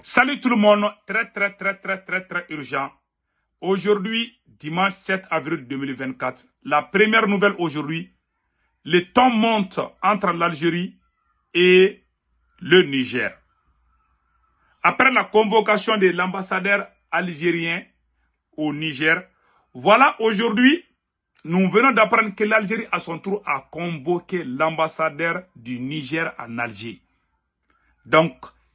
Salut tout le monde, très urgent. Aujourd'hui, dimanche 7 avril 2024, la première nouvelle aujourd'hui, le temps monte entre l'Algérie et le Niger. Après la convocation de l'ambassadeur algérien au Niger, voilà aujourd'hui, nous venons d'apprendre que l'Algérie à son tour a convoqué l'ambassadeur du Niger en Alger. Donc,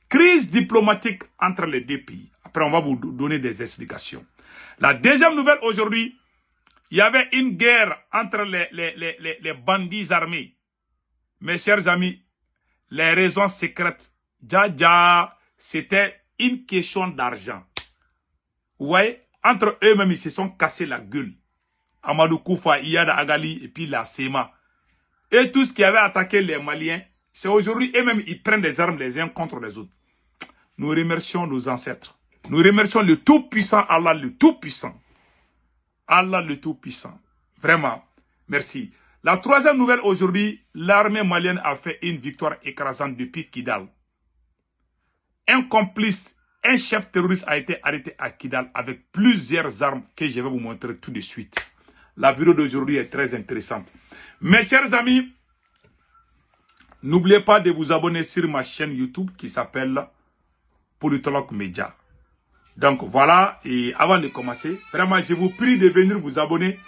crise diplomatique entre les deux pays. Après, on va vous donner des explications. La deuxième nouvelle aujourd'hui, il y avait une guerre entre les bandits armés. Mes chers amis, les raisons secrètes, c'était une question d'argent. Vous voyez, entre eux-mêmes, ils se sont cassés la gueule. Amadou Koufa, Iyad Agali et puis la SEMA. Et tout ce qui avait attaqué les Maliens, c'est aujourd'hui eux-mêmes, ils prennent des armes les uns contre les autres. Nous remercions nos ancêtres. Nous remercions le Tout-Puissant, Allah le Tout-Puissant. Allah le Tout-Puissant. Vraiment, merci. La troisième nouvelle aujourd'hui, l'armée malienne a fait une victoire écrasante depuis Kidal. Un complice, un chef terroriste a été arrêté à Kidal avec plusieurs armes que je vais vous montrer tout de suite. La vidéo d'aujourd'hui est très intéressante. Mes chers amis, n'oubliez pas de vous abonner sur ma chaîne YouTube qui s'appelle Politologue Média. Donc voilà, et avant de commencer, vraiment je vous prie de venir vous abonner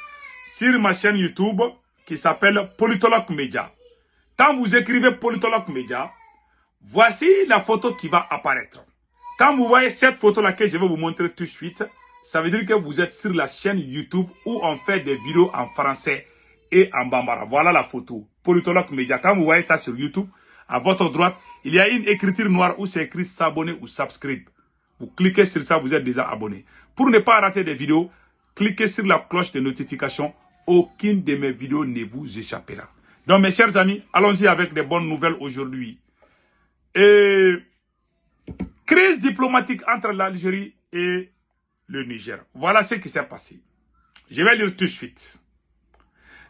sur ma chaîne YouTube qui s'appelle Politologue Média. Quand vous écrivez Politologue Média, voici la photo qui va apparaître. Quand vous voyez cette photo-là que je vais vous montrer tout de suite, ça veut dire que vous êtes sur la chaîne YouTube où on fait des vidéos en français et en bambara. Voilà la photo, Politologue Média. Quand vous voyez ça sur YouTube, à votre droite, il y a une écriture noire où c'est écrit s'abonner ou subscribe. Vous cliquez sur ça, vous êtes déjà abonné. Pour ne pas rater des vidéos, cliquez sur la cloche de notification. Aucune de mes vidéos ne vous échappera. Donc mes chers amis, allons-y avec des bonnes nouvelles aujourd'hui. Crise diplomatique entre l'Algérie et le Niger. Voilà ce qui s'est passé. Je vais lire tout de suite.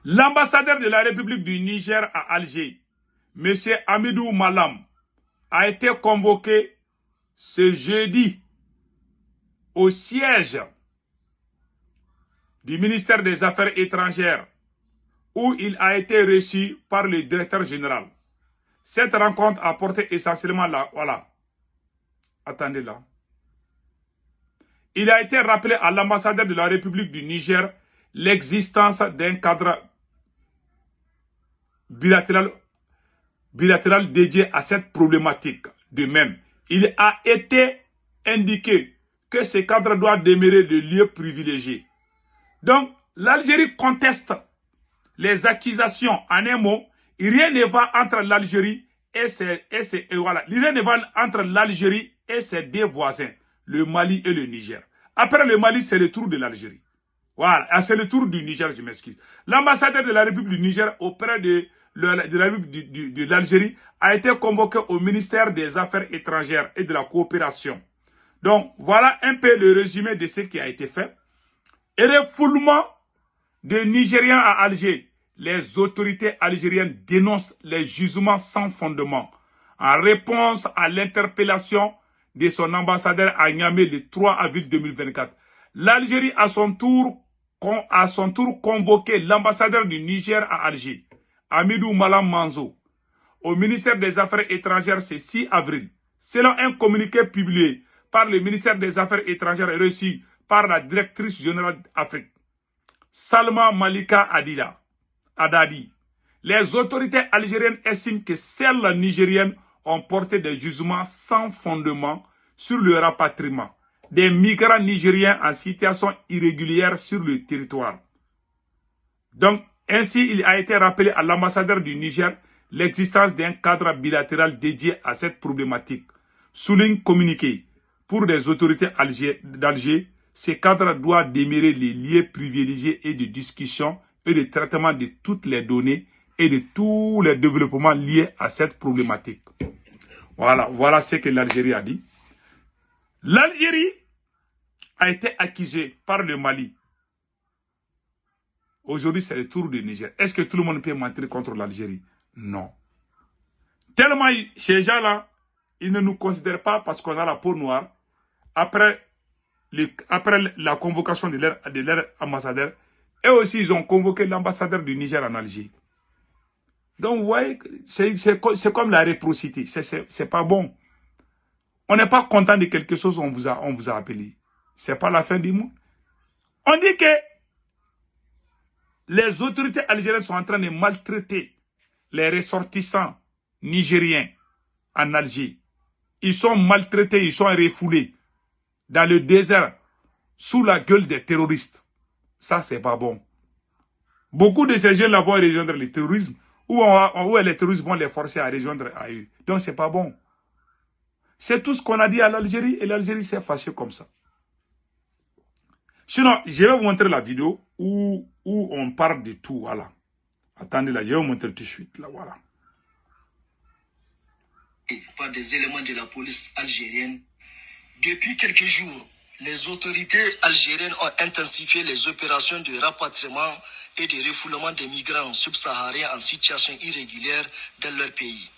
L'ambassadeur de la République du Niger à Alger, M. Hamidou Malam, a été convoqué ce jeudi au siège du ministère des Affaires étrangères où il a été reçu par le directeur général. Cette rencontre a porté essentiellement là, voilà. Attendez là. Il a été rappelé à l'ambassadeur de la République du Niger l'existence d'un cadre bilatéral dédié à cette problématique. De même, il a été indiqué que ce cadre doit demeurer le lieu privilégié. Donc, l'Algérie conteste les accusations. En un mot, rien ne va entre l'Algérie et ses deux voisins, le Mali et le Niger. Après le Mali, c'est le tour de l'Algérie. Voilà, c'est le tour du Niger, je m'excuse. L'ambassadeur de la République du Niger auprès de la République de l'Algérie a été convoqué au ministère des Affaires étrangères et de la coopération. Donc, voilà un peu le résumé de ce qui a été fait. Et le refoulement des Nigériens à Alger. Les autorités algériennes dénoncent les jugements sans fondement en réponse à l'interpellation de son ambassadeur à Niamey le 3 avril 2024. L'Algérie a son tour convoqué l'ambassadeur du Niger à Alger, Hamidou Malam Manzo, au ministère des Affaires étrangères ce 6 avril. Selon un communiqué publié par le ministère des Affaires étrangères et reçu par la directrice générale d'Afrique, Salma Malika Adadi, les autorités algériennes estiment que celles nigériennes ont porté des jugements sans fondement sur le rapatriement des migrants nigériens en situation irrégulière sur le territoire. Donc, ainsi, il a été rappelé à l'ambassadeur du Niger l'existence d'un cadre bilatéral dédié à cette problématique. Souligne communiqué pour les autorités d'Alger, ce cadre doit demeurer les lieux privilégiés et de discussion et de traitement de toutes les données et de tous les développements liés à cette problématique. Voilà ce que l'Algérie a dit. L'Algérie a été accusée par le Mali. Aujourd'hui, c'est le tour du Niger. Est-ce que tout le monde peut mentir contre l'Algérie? Non. Tellement ces gens-là, ils ne nous considèrent pas parce qu'on a la peau noire. Après la convocation de leur ambassadeur, eux aussi, ils ont convoqué l'ambassadeur du Niger en Algérie. Donc, vous voyez, c'est comme la réciprocité. C'est pas bon. On n'est pas content de quelque chose, on vous a appelé. C'est pas la fin du monde. On dit que les autorités algériennes sont en train de maltraiter les ressortissants nigériens en Algérie. Ils sont maltraités, ils sont refoulés dans le désert sous la gueule des terroristes. Ça, c'est pas bon. Beaucoup de ces jeunes-là vont rejoindre le terrorisme ou les terroristes vont les forcer à rejoindre à eux. Donc, c'est pas bon. C'est tout ce qu'on a dit à l'Algérie et l'Algérie s'est fâchée comme ça. Sinon, je vais vous montrer la vidéo où on parle de tout. Voilà. Attendez là, je vais vous montrer tout de suite. Là, voilà. Par des éléments de la police algérienne. Depuis quelques jours, les autorités algériennes ont intensifié les opérations de rapatriement et de refoulement des migrants subsahariens en situation irrégulière dans leur pays.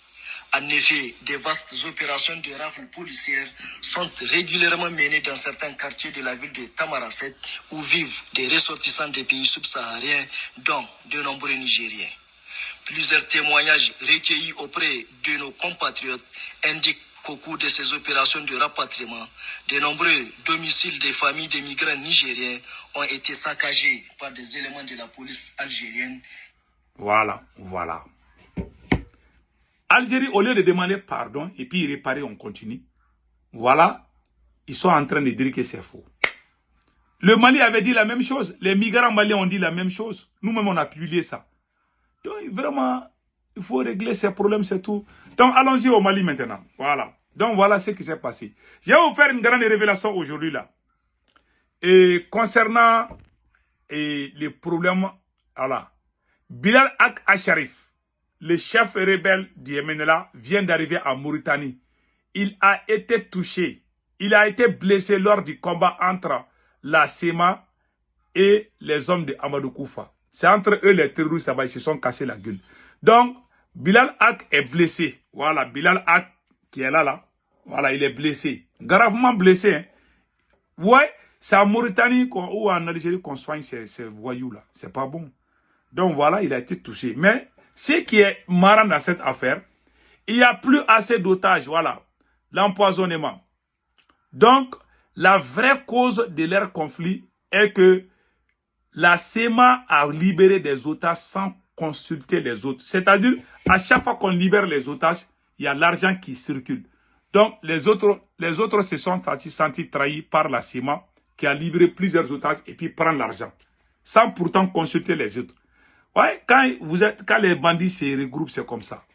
En effet, des vastes opérations de rafles policières sont régulièrement menées dans certains quartiers de la ville de Tamaracet où vivent des ressortissants des pays subsahariens, dont de nombreux Nigériens. Plusieurs témoignages recueillis auprès de nos compatriotes indiquent qu'au cours de ces opérations de rapatriement, de nombreux domiciles des familles des migrants nigériens ont été saccagés par des éléments de la police algérienne. Voilà, voilà. Algérie, au lieu de demander pardon et puis réparer, on continue. Voilà, ils sont en train de dire que c'est faux. Le Mali avait dit la même chose. Les migrants maliens ont dit la même chose. Nous-mêmes, on a publié ça. Donc, vraiment, il faut régler ces problèmes, c'est tout. Donc, allons-y au Mali maintenant. Voilà. Donc, voilà ce qui s'est passé. Je vais vous faire une grande révélation aujourd'hui, là. Et concernant les problèmes, voilà. Bilal Ak Acharif, le chef rebelle du MNLA, vient d'arriver en Mauritanie. Il a été touché. Il a été blessé lors du combat entre la SEMA et les hommes de Amadou Koufa. C'est entre eux les terroristes là-bas, ils se sont cassés la gueule. Donc, Bilal Ak est blessé. Voilà, Bilal Ak qui est là. Voilà, il est blessé. Gravement blessé. Hein. Ouais, c'est en Mauritanie ou en Algérie qu'on soigne ces voyous-là. C'est pas bon. Donc voilà, il a été touché. Mais ce qui est marrant dans cette affaire, il n'y a plus assez d'otages. Voilà, l'empoisonnement. Donc, la vraie cause de leur conflit est que la SEMA a libéré des otages sans consulter les autres. C'est-à-dire, à chaque fois qu'on libère les otages, il y a l'argent qui circule. Donc, les autres se sont sentis trahis par la SEMA qui a libéré plusieurs otages et puis prend l'argent. Sans pourtant consulter les autres. Ouais, quand les bandits se regroupent, c'est comme ça.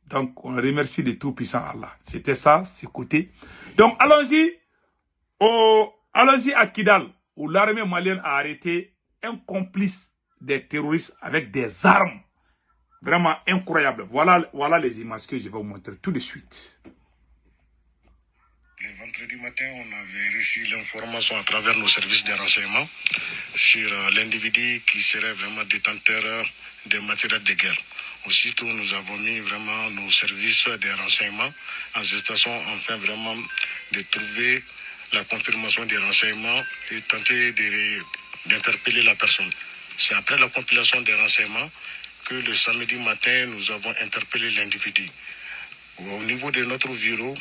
Donc, on remercie le Tout-Puissant Allah. C'était ça, c'est côté. Donc, allons-y à Kidal, où l'armée malienne a arrêté un complice des terroristes avec des armes. Vraiment incroyable. Voilà les images que je vais vous montrer tout de suite. Le vendredi matin, on avait reçu l'information à travers nos services de renseignement sur l'individu qui serait vraiment détenteur des matériels de guerre. Aussitôt, nous avons mis vraiment nos services de renseignement en gestation afin vraiment de trouver la confirmation des renseignements et tenter d'interpeller la personne. C'est après la compilation des renseignements que le samedi matin, nous avons interpellé l'individu. Au niveau de notre bureau,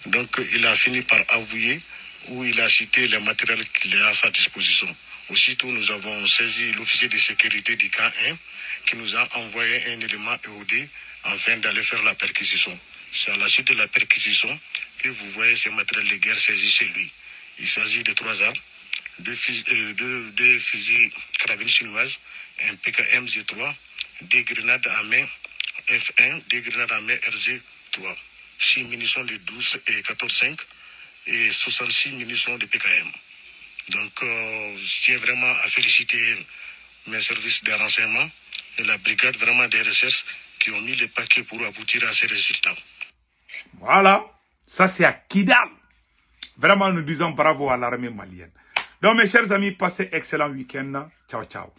donc il a fini par avouer où il a cité les matériels qu'il a à sa disposition. Aussitôt, nous avons saisi l'officier de sécurité du camp 1 qui nous a envoyé un élément EOD afin d'aller faire la perquisition. C'est à la suite de la perquisition que vous voyez ces matériels de guerre saisis chez lui. Il s'agit de 3 armes, 2 fusils carabines chinoises, un PKM Z3, 2 grenades à main F1, 2 grenades à main RZ3, 6 munitions de 12 et 14,5 et 66 munitions de PKM. Donc, je tiens vraiment à féliciter mes services de renseignement et la brigade vraiment des recherches qui ont mis le paquet pour aboutir à ces résultats. Voilà, ça c'est à Kidal. Vraiment, nous disons bravo à l'armée malienne. Donc, mes chers amis, passez excellent week-end. Ciao, ciao.